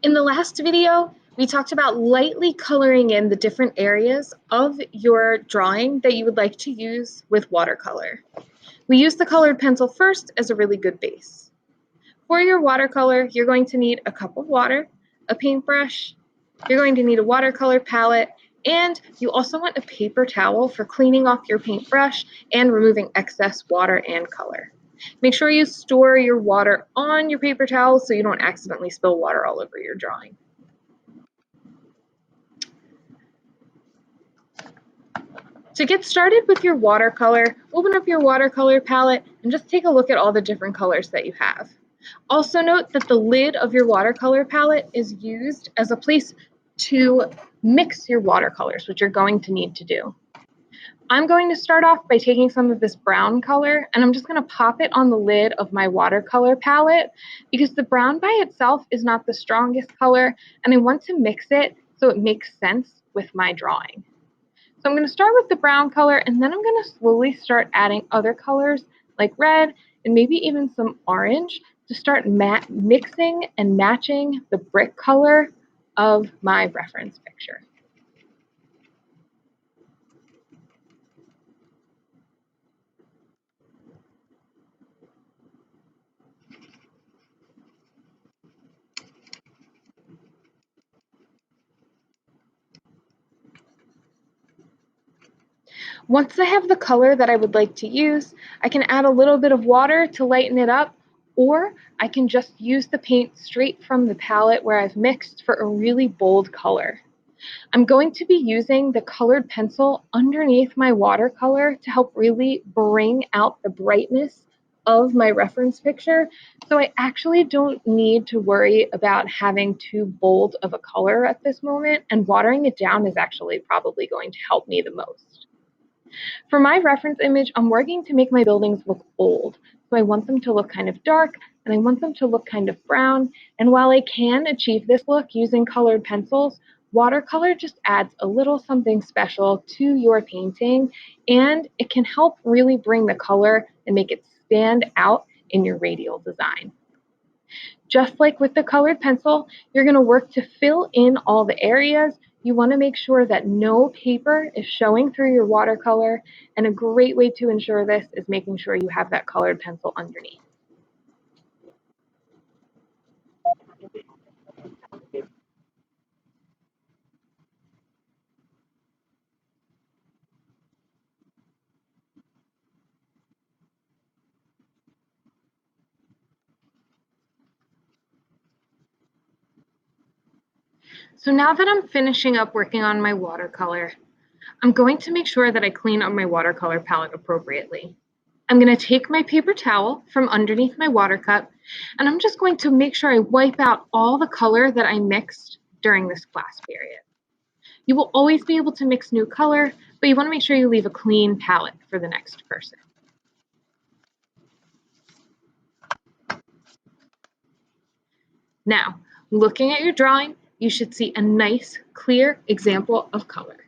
In the last video, we talked about lightly coloring in the different areas of your drawing that you would like to use with watercolor. We use the colored pencil first as a really good base. For your watercolor, you're going to need a cup of water, a paintbrush, you're going to need a watercolor palette, and you also want a paper towel for cleaning off your paintbrush and removing excess water and color. Make sure you store your water on your paper towel so you don't accidentally spill water all over your drawing. To get started with your watercolor, open up your watercolor palette and just take a look at all the different colors that you have. Also note that the lid of your watercolor palette is used as a place to mix your watercolors, which you're going to need to do. I'm going to start off by taking some of this brown color and I'm just going to pop it on the lid of my watercolor palette because the brown by itself is not the strongest color and I want to mix it so it makes sense with my drawing. So I'm going to start with the brown color and then I'm going to slowly start adding other colors like red and maybe even some orange to start mixing and matching the brick color of my reference picture. Once I have the color that I would like to use, I can add a little bit of water to lighten it up, or I can just use the paint straight from the palette where I've mixed for a really bold color. I'm going to be using the colored pencil underneath my watercolor to help really bring out the brightness of my reference picture, so I actually don't need to worry about having too bold of a color at this moment, and watering it down is actually probably going to help me the most. For my reference image, I'm working to make my buildings look old. So I want them to look kind of dark and I want them to look kind of brown. And while I can achieve this look using colored pencils, watercolor just adds a little something special to your painting and it can help really bring the color and make it stand out in your radial design. Just like with the colored pencil, you're going to work to fill in all the areas. You want to make sure that no paper is showing through your watercolor, and a great way to ensure this is making sure you have that colored pencil underneath. So now that I'm finishing up working on my watercolor, I'm going to make sure that I clean up my watercolor palette appropriately. I'm going to take my paper towel from underneath my water cup, and I'm just going to make sure I wipe out all the color that I mixed during this class period. You will always be able to mix new color, but you want to make sure you leave a clean palette for the next person. Now, looking at your drawing, you should see a nice, clear example of color.